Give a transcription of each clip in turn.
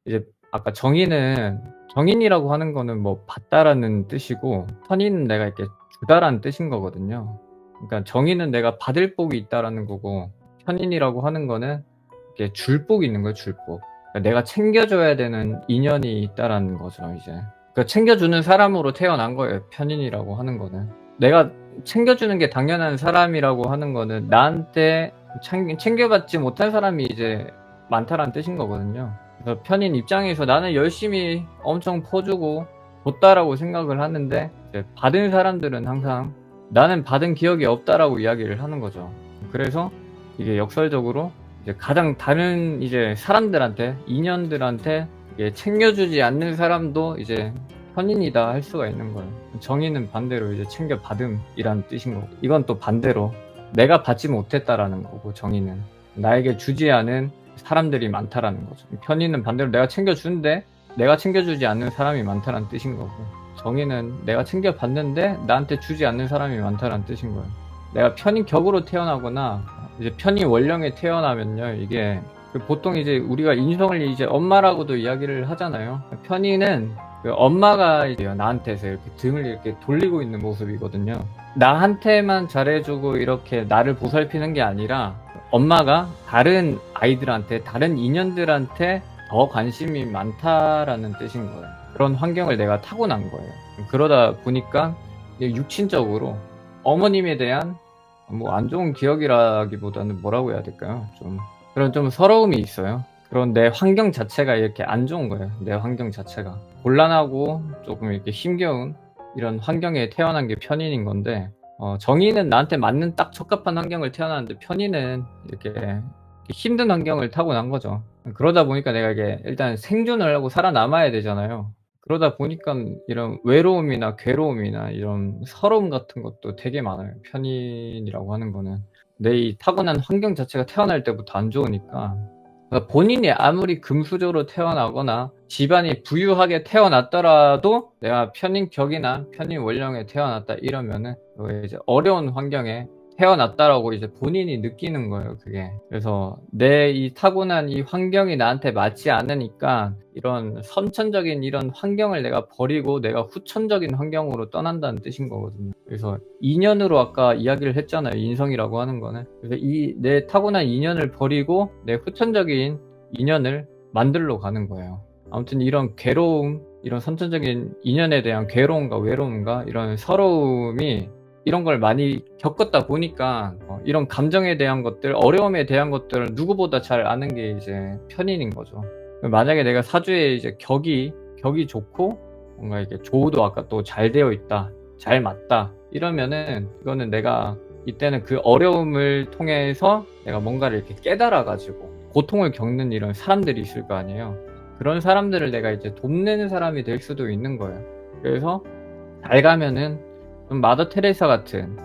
이제 아까 정인이라고 하는 거는 뭐 받다라는 뜻이고, 편인은 내가 이렇게 주다라는 뜻인 거거든요. 그러니까 정인은 내가 받을 복이 있다라는 거고, 편인이라고 하는 거는 이렇게 줄 복이 있는 거예요, 줄 복. 그러니까 내가 챙겨줘야 되는 인연이 있다라는 거죠, 이제. 그러니까 챙겨주는 사람으로 태어난 거예요, 편인이라고 하는 거는. 내가 챙겨주는 게 당연한 사람이라고 하는 거는 나한테 챙겨받지 못한 사람이 이제 많다라는 뜻인 거거든요. 그래서 편인 입장에서 나는 열심히 엄청 퍼주고 줬다라고 생각을 하는데, 이제 받은 사람들은 항상 나는 받은 기억이 없다라고 이야기를 하는 거죠. 그래서 이게 역설적으로 이제 가장 다른 이제 사람들한테, 인연들한테 이게 챙겨주지 않는 사람도 이제 편인이다 할 수가 있는 거예요. 정의는 반대로 이제 챙겨받음이라는 뜻인 거고, 이건 또 반대로 내가 받지 못했다라는 거고, 정의는 나에게 주지 않은 사람들이 많다라는 거죠. 편의는 반대로 내가 챙겨주는데 내가 챙겨주지 않는 사람이 많다라는 뜻인 거고, 정의는 내가 챙겨받는데 나한테 주지 않는 사람이 많다라는 뜻인 거예요. 내가 편인 격으로 태어나거나 이제 편인 원령에 태어나면요, 이게 보통 이제 우리가 인성을 이제 엄마라고도 이야기를 하잖아요. 편인은 그 엄마가 이제 나한테서 이렇게 등을 이렇게 돌리고 있는 모습이거든요. 나한테만 잘해주고 이렇게 나를 보살피는 게 아니라 엄마가 다른 아이들한테, 다른 인연들한테 더 관심이 많다라는 뜻인 거예요. 그런 환경을 내가 타고난 거예요. 그러다 보니까 육친적으로 어머님에 대한 뭐 안 좋은 기억이라기보다는 뭐라고 해야 될까요? 그런 좀 서러움이 있어요. 그런 내 환경 자체가 이렇게 안 좋은 거예요. 내 환경 자체가 곤란하고 조금 이렇게 힘겨운 이런 환경에 태어난 게 편인인 건데, 정의는 나한테 맞는 딱 적합한 환경을 태어났는데, 편의는 이렇게 힘든 환경을 타고난 거죠. 그러다 보니까 내가 이게 일단 생존을 하고 살아남아야 되잖아요. 그러다 보니까 이런 외로움이나 괴로움이나 이런 서러움 같은 것도 되게 많아요, 편인이라고 하는 거는. 내 이 타고난 환경 자체가 태어날 때부터 안 좋으니까. 그러니까 본인이 아무리 금수저로 태어나거나 집안이 부유하게 태어났더라도 내가 편인격이나 편인 원령에 태어났다 이러면은 이제 어려운 환경에 태어났다라고 이제 본인이 느끼는 거예요, 그게. 그래서 내 이 타고난 이 환경이 나한테 맞지 않으니까 이런 선천적인 이런 환경을 내가 버리고 내가 후천적인 환경으로 떠난다는 뜻인 거거든요. 그래서 인연으로 아까 이야기를 했잖아요, 인성이라고 하는 거는. 그래서 이 내 타고난 인연을 버리고 내 후천적인 인연을 만들러 가는 거예요. 아무튼 이런 괴로움, 이런 선천적인 인연에 대한 괴로움과 외로움과 이런 서러움이, 이런 걸 많이 겪었다 보니까 이런 감정에 대한 것들, 어려움에 대한 것들을 누구보다 잘 아는 게 이제 편인인 거죠. 만약에 내가 사주에 이제 격이 좋고 뭔가 이렇게 조우도 아까 또 잘 되어 있다, 잘 맞다 이러면은, 이거는 내가 이때는 그 어려움을 통해서 내가 뭔가를 이렇게 깨달아 가지고 고통을 겪는 이런 사람들이 있을 거 아니에요. 그런 사람들을 내가 이제 돕는 사람이 될 수도 있는 거예요. 그래서 잘 가면은 좀 마더 테레사 같은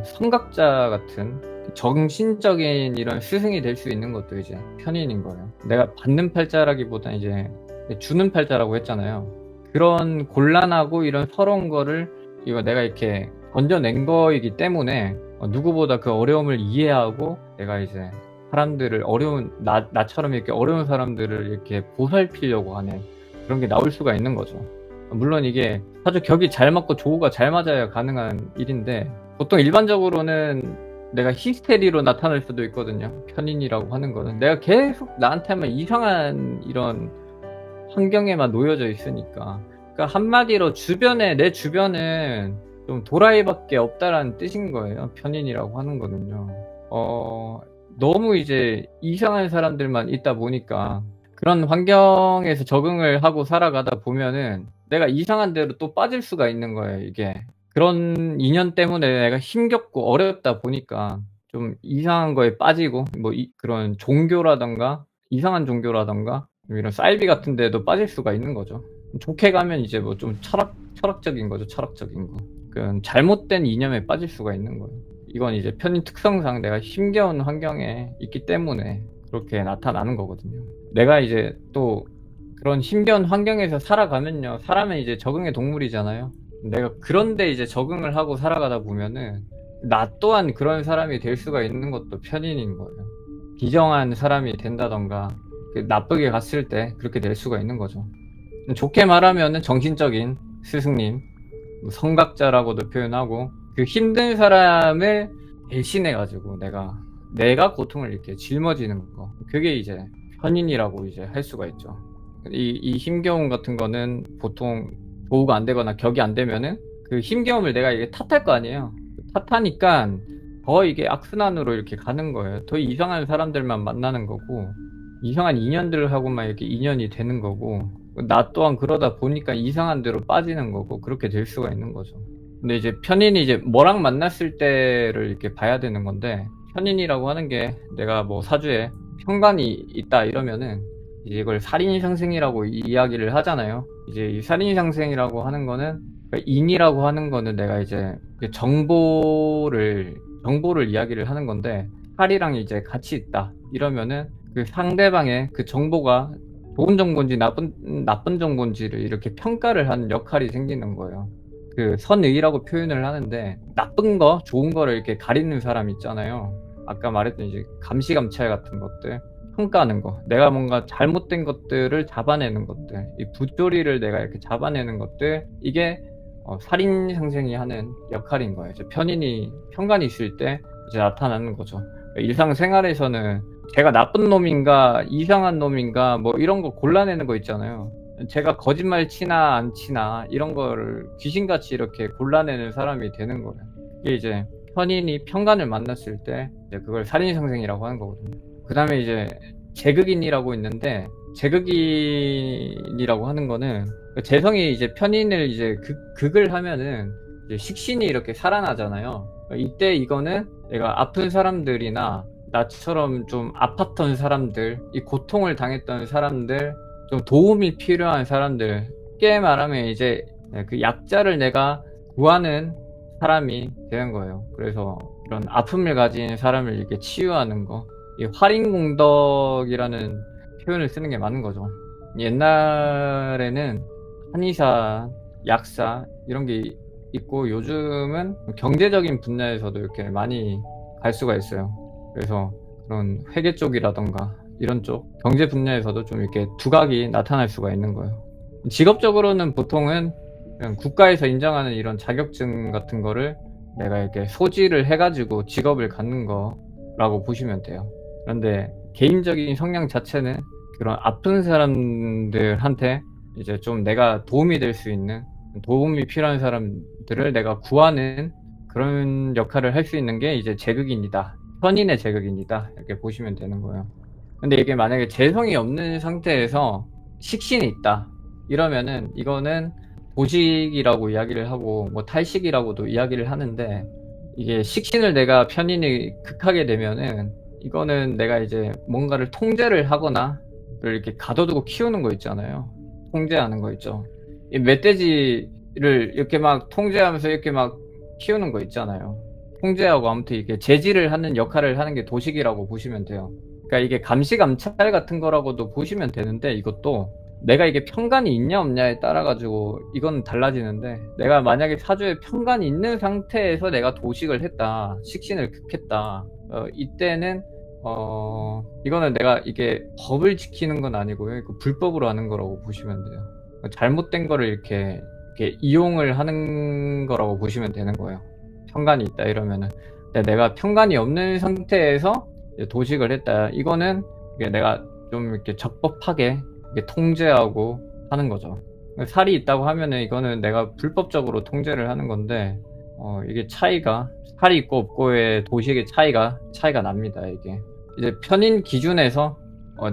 성각자 같은 정신적인 이런 스승이 될 수 있는 것도 이제 편인인 거예요. 내가 받는 팔자라기보다 이제 주는 팔자라고 했잖아요. 그런 곤란하고 이런 서러운 거를 이거 내가 이렇게 건져낸 거이기 때문에 누구보다 그 어려움을 이해하고 내가 이제 사람들을, 어려운 나처럼 이렇게 어려운 사람들을 이렇게 보살피려고 하는 그런 게 나올 수가 있는 거죠. 물론 이게 사주 격이 잘 맞고 조우가 잘 맞아야 가능한 일인데, 보통 일반적으로는 내가 히스테리로 나타날 수도 있거든요. 편인이라고 하는 거는 내가 계속 나한테만 이상한 이런 환경에만 놓여져 있으니까. 그러니까 한마디로 내 주변은 좀 도라이밖에 없다라는 뜻인 거예요, 편인이라고 하는 거는요. 너무 이제 이상한 사람들만 있다 보니까 그런 환경에서 적응을 하고 살아가다 보면은 내가 이상한 데로 또 빠질 수가 있는 거예요, 이게. 그런 인연 때문에 내가 힘겹고 어렵다 보니까 좀 이상한 거에 빠지고, 뭐 그런 종교라던가 이상한 종교라던가 이런 사이비 같은 데도 빠질 수가 있는 거죠. 좋게 가면 이제 뭐 좀 철학적인 거죠, 철학적인 거. 그 잘못된 이념에 빠질 수가 있는 거예요. 이건 이제 편인 특성상 내가 힘겨운 환경에 있기 때문에 그렇게 나타나는 거거든요. 내가 이제 또 그런 힘겨운 환경에서 살아가면요, 사람은 이제 적응의 동물이잖아요. 내가 그런데 이제 적응을 하고 살아가다 보면은 나 또한 그런 사람이 될 수가 있는 것도 편인인 거예요. 비정한 사람이 된다던가 나쁘게 갔을 때 그렇게 될 수가 있는 거죠. 좋게 말하면은 정신적인 스승님, 뭐 성각자라고도 표현하고, 그 힘든 사람을 대신해 가지고 내가 고통을 이렇게 짊어지는 거, 그게 이제 편인이라고 이제 할 수가 있죠. 이 힘겨움 같은 거는 보통 보호가 안 되거나 격이 안 되면은 그 힘겨움을 내가 이게 탓할 거 아니에요. 탓하니까 더 이게 악순환으로 이렇게 가는 거예요. 더 이상한 사람들만 만나는 거고, 이상한 인연들하고만 이렇게 인연이 되는 거고, 나 또한 그러다 보니까 이상한 데로 빠지는 거고, 그렇게 될 수가 있는 거죠. 근데 이제 편인이 이제 뭐랑 만났을 때를 이렇게 봐야 되는 건데, 편인이라고 하는 게 내가 뭐 사주에 편관이 있다 이러면은 이제 이걸 살인상생이라고 이야기를 하잖아요. 이제 이 살인상생이라고 하는 거는, 그러니까 인이라고 하는 거는 내가 이제 정보를 이야기를 하는 건데, 살이랑 이제 같이 있다 이러면은 그 상대방의 그 정보가 좋은 정보인지 나쁜 정보인지를 이렇게 평가를 하는 역할이 생기는 거예요. 그 선의라고 표현을 하는데, 나쁜 거, 좋은 거를 이렇게 가리는 사람 있잖아요. 아까 말했던 이제 감시감찰 같은 것들, 평가하는 거, 내가 뭔가 잘못된 것들을 잡아내는 것들, 이 부조리를 내가 이렇게 잡아내는 것들, 이게 살인상생이 하는 역할인 거예요. 이제 편관이 있을 때 이제 나타나는 거죠. 일상생활에서는 제가 나쁜 놈인가 이상한 놈인가 뭐 이런 거 골라내는 거 있잖아요. 제가 거짓말 치나 안 치나 이런 거를 귀신같이 이렇게 골라내는 사람이 되는 거예요. 이게 이제 편인이 편관을 만났을 때 이제 그걸 살인상생이라고 하는 거거든요. 그 다음에 이제 제극인이라고 있는데, 제극인이라고 하는 거는 재성이 이제 편인을 이제 극을 하면은 이제 식신이 이렇게 살아나잖아요. 이때 이거는 내가 아픈 사람들이나 나처럼 좀 아팠던 사람들, 이 고통을 당했던 사람들, 좀 도움이 필요한 사람들, 쉽게 말하면 이제 그 약자를 내가 구하는 사람이 되는 거예요. 그래서 이런 아픔을 가진 사람을 이렇게 치유하는 거, 이 활인공덕이라는 표현을 쓰는 게 맞는 거죠. 옛날에는 한의사, 약사 이런 게 있고, 요즘은 경제적인 분야에서도 이렇게 많이 갈 수가 있어요. 그래서 그런 회계 쪽이라던가 이런 쪽 경제 분야에서도 좀 이렇게 두각이 나타날 수가 있는 거예요. 직업적으로는 보통은 그냥 국가에서 인정하는 이런 자격증 같은 거를 내가 이렇게 소지를 해가지고 직업을 갖는 거라고 보시면 돼요. 그런데 개인적인 성향 자체는 그런 아픈 사람들한테 이제 좀 내가 도움이 될 수 있는, 도움이 필요한 사람들을 내가 구하는 그런 역할을 할 수 있는 게 이제 제극인이다, 편인의 제극인이다, 이렇게 보시면 되는 거예요. 근데 이게 만약에 재성이 없는 상태에서 식신이 있다 이러면은 이거는 보식이라고 이야기를 하고 뭐 탈식이라고도 이야기를 하는데, 이게 식신을 내가 편인이 극하게 되면은 이거는 내가 이제 뭔가를 통제를 하거나 이렇게 가둬두고 키우는 거 있잖아요. 통제하는 거 있죠. 이 멧돼지를 이렇게 막 통제하면서 이렇게 막 키우는 거 있잖아요. 통제하고 아무튼 이렇게 제지를 하는 역할을 하는 게 도식이라고 보시면 돼요. 그러니까 이게 감시감찰 같은 거라고도 보시면 되는데, 이것도 내가 이게 편관이 있냐 없냐에 따라 가지고 이건 달라지는데, 내가 만약에 사주에 편관이 있는 상태에서 내가 도식을 했다, 식신을 극했다, 이때는 이거는 내가 이게 법을 지키는 건 아니고요, 이거 불법으로 하는 거라고 보시면 돼요. 잘못된 거를 이렇게 이용을 하는 거라고 보시면 되는 거예요. 편관이 있다 이러면은. 근데 내가 편관이 없는 상태에서 이제 도식을 했다, 이거는 이게 내가 좀 이렇게 적법하게 이렇게 통제하고 하는 거죠. 살이 있다고 하면은 이거는 내가 불법적으로 통제를 하는 건데, 이게 차이가, 살이 있고 없고의 도식의 차이가 납니다. 이게 이제 편인 기준에서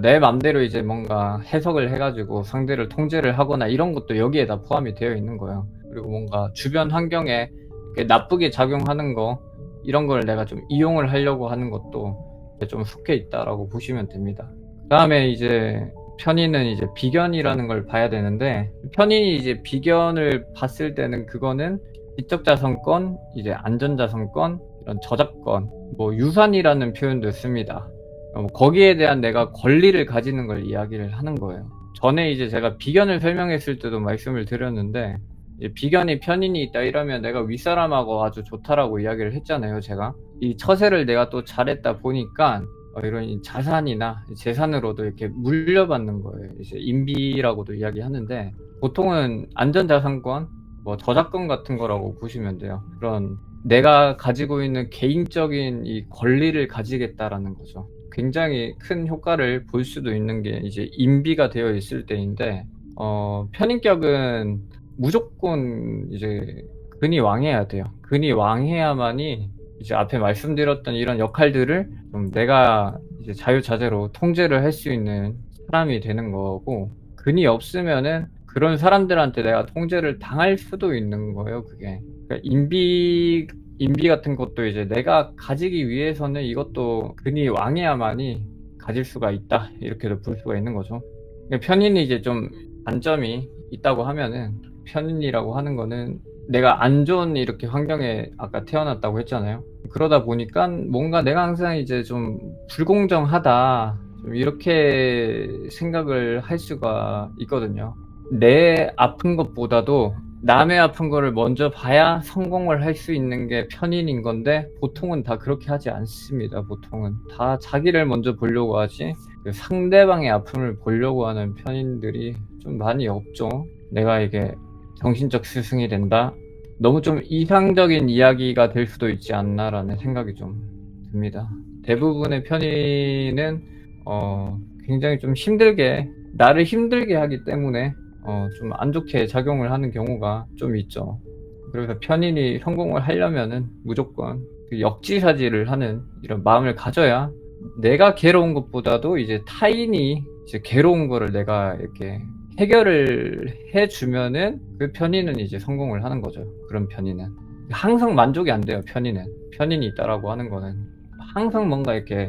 내 맘대로 이제 뭔가 해석을 해가지고 상대를 통제를 하거나 이런 것도 여기에다 포함이 되어 있는 거예요. 그리고 뭔가 주변 환경에 이렇게 나쁘게 작용하는 거, 이런 걸 내가 좀 이용을 하려고 하는 것도 좀 속해 있다라고 보시면 됩니다. 그 다음에 이제 편인은 이제 비견이라는 걸 봐야 되는데, 편인이 이제 비견을 봤을 때는 그거는 지적자산권, 이제 안전자산권, 이런 저작권, 뭐 유산이라는 표현도 씁니다. 거기에 대한 내가 권리를 가지는 걸 이야기를 하는 거예요. 전에 이제 제가 비견을 설명했을 때도 말씀을 드렸는데, 비견이 편인이 있다 이러면 내가 윗사람하고 아주 좋다라고 이야기를 했잖아요. 제가 이 처세를 내가 또 잘했다 보니까 이런 이 자산이나 재산으로도 이렇게 물려받는 거예요. 이제 인비라고도 이야기하는데 보통은 안전자산권, 뭐 저작권 같은 거라고 보시면 돼요. 그런 내가 가지고 있는 개인적인 이 권리를 가지겠다라는 거죠. 굉장히 큰 효과를 볼 수도 있는 게 이제 인비가 되어 있을 때인데 편인격은 무조건 이제 근이 왕해야 돼요. 근이 왕해야만이 이제 앞에 말씀드렸던 이런 역할들을 좀 내가 이제 자유자재로 통제를 할 수 있는 사람이 되는 거고, 근이 없으면은 그런 사람들한테 내가 통제를 당할 수도 있는 거예요, 그게. 그러니까 인비 같은 것도 이제 내가 가지기 위해서는 이것도 근이 왕해야만이 가질 수가 있다. 이렇게도 볼 수가 있는 거죠. 근데 편인이 이제 좀 단점이 있다고 하면은, 편인이라고 하는 거는 내가 안 좋은 이렇게 환경에 아까 태어났다고 했잖아요. 그러다 보니까 뭔가 내가 항상 이제 좀 불공정하다, 좀 이렇게 생각을 할 수가 있거든요. 내 아픈 것보다도 남의 아픈 거를 먼저 봐야 성공을 할 수 있는 게 편인인 건데, 보통은 다 그렇게 하지 않습니다. 보통은 다 자기를 먼저 보려고 하지 그 상대방의 아픔을 보려고 하는 편인들이 좀 많이 없죠. 내가 이게 정신적 스승이 된다, 너무 좀 이상적인 이야기가 될 수도 있지 않나라는 생각이 좀 듭니다. 대부분의 편인은 굉장히 좀 힘들게, 나를 힘들게 하기 때문에 좀 안 좋게 작용을 하는 경우가 좀 있죠. 그래서 편인이 성공을 하려면은 무조건 그 역지사지를 하는 이런 마음을 가져야, 내가 괴로운 것보다도 이제 타인이 이제 괴로운 거를 내가 이렇게 해결을 해 주면은 그 편인은 이제 성공을 하는 거죠. 그런 편인은. 항상 만족이 안 돼요, 편인은. 편인이 있다라고 하는 거는 항상 뭔가 이렇게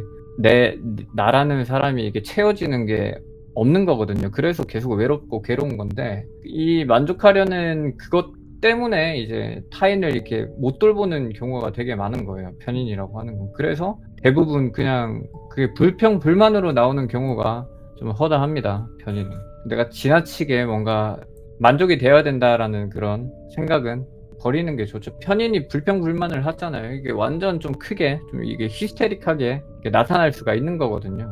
나라는 사람이 이게 채워지는 게 없는 거거든요. 그래서 계속 외롭고 괴로운 건데, 이 만족하려는 그것 때문에 이제 타인을 이렇게 못 돌보는 경우가 되게 많은 거예요, 편인이라고 하는 건. 그래서 대부분 그냥 그게 불평불만으로 나오는 경우가 좀 허다합니다, 편인은. 내가 지나치게 뭔가 만족이 되어야 된다라는 그런 생각은 버리는 게 좋죠. 편인이 불평불만을 하잖아요. 이게 완전 좀 크게, 좀 이게 히스테릭하게 이렇게 나타날 수가 있는 거거든요.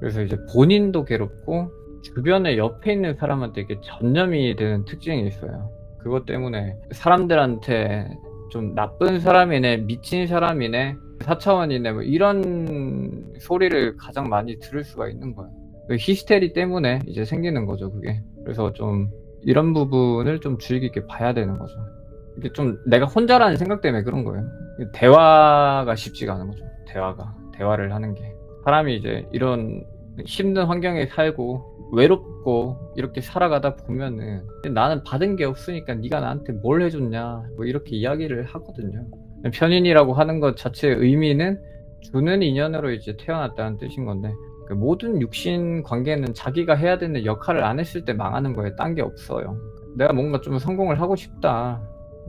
그래서 이제 본인도 괴롭고 주변에 옆에 있는 사람한테 이렇게 전염이 되는 특징이 있어요. 그것 때문에 사람들한테 좀 나쁜 사람이네, 미친 사람이네, 4차원이네, 뭐 이런 소리를 가장 많이 들을 수가 있는 거예요. 그 히스테리 때문에 이제 생기는 거죠, 그게. 그래서 좀 이런 부분을 좀 주의 깊게 봐야 되는 거죠. 이게 좀 내가 혼자라는 생각 때문에 그런 거예요. 대화가 쉽지가 않은 거죠. 대화를 하는 게. 사람이 이제 이런 힘든 환경에 살고 외롭고 이렇게 살아가다 보면은 나는 받은 게 없으니까 네가 나한테 뭘 해줬냐, 뭐 이렇게 이야기를 하거든요. 편인이라고 하는 것 자체의 의미는 주는 인연으로 이제 태어났다는 뜻인 건데, 그 모든 육신 관계는 자기가 해야 되는 역할을 안 했을 때 망하는 거예요. 딴 게 없어요. 내가 뭔가 좀 성공을 하고 싶다,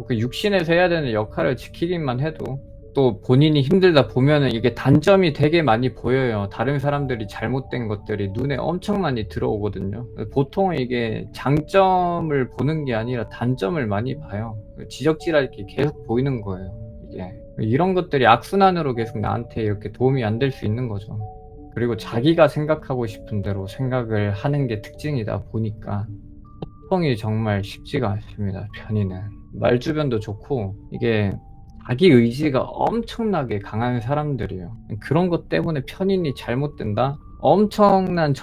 그 육신에서 해야 되는 역할을 지키기만 해도, 또 본인이 힘들다 보면은 이게 단점이 되게 많이 보여요. 다른 사람들이 잘못된 것들이 눈에 엄청 많이 들어오거든요. 보통은 이게 장점을 보는 게 아니라 단점을 많이 봐요. 지적질할 게 계속 보이는 거예요, 이게. 이런 것들이 악순환으로 계속 나한테 이렇게 도움이 안 될 수 있는 거죠. 그리고 자기가 생각하고 싶은 대로 생각을 하는 게 특징이다 보니까 소통이 정말 쉽지가 않습니다, 편인은. 말주변도 좋고, 이게 자기 의지가 엄청나게 강한 사람들이에요. 그런 것 때문에 편인이 잘못된다? 엄청난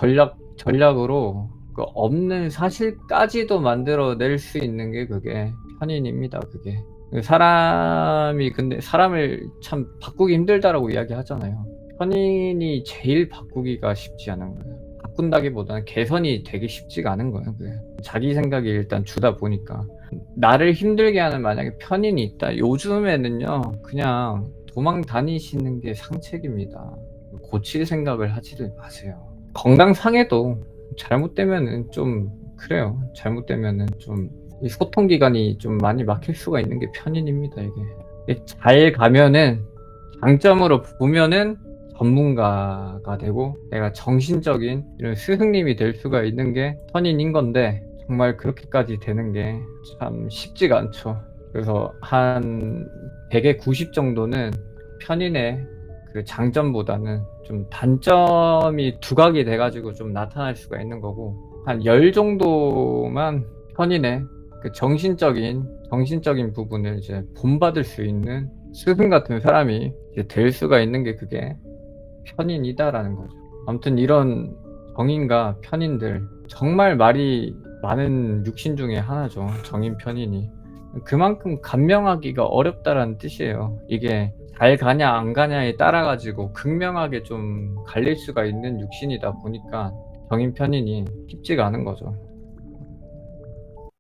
전략으로 그 없는 사실까지도 만들어낼 수 있는 게 그게 편인입니다, 그게. 사람이 근데 사람을 참 바꾸기 힘들다라고 이야기하잖아요. 편인이 제일 바꾸기가 쉽지 않은 거예요. 바꾼다기보다는 개선이 되게 쉽지가 않은 거예요, 그게. 자기 생각이 일단 주다 보니까. 나를 힘들게 하는 만약에 편인이 있다, 요즘에는요 그냥 도망 다니시는 게 상책입니다. 고칠 생각을 하지를 마세요. 건강상해도 잘못되면은 좀 그래요. 잘못되면은 좀 이 소통기관이 좀 많이 막힐 수가 있는 게 편인입니다. 이게 잘 가면은, 장점으로 보면은 전문가가 되고 내가 정신적인 이런 스승님이 될 수가 있는 게 편인인 건데, 정말 그렇게까지 되는 게 참 쉽지가 않죠. 그래서 한 100에 90 정도는 편인의 그 장점보다는 좀 단점이 두각이 돼 가지고 좀 나타날 수가 있는 거고, 한 10 정도만 편인의 그 정신적인 부분을 이제 본받을 수 있는 스승 같은 사람이 이제 될 수가 있는 게 그게 편인이다라는 거죠. 아무튼 이런 정인과 편인들, 정말 말이 많은 육신 중에 하나죠, 정인, 편인이. 그만큼 감명하기가 어렵다라는 뜻이에요. 이게 잘 가냐 안 가냐에 따라 가지고 극명하게 좀 갈릴 수가 있는 육신이다 보니까 정인, 편인이 쉽지가 않은 거죠.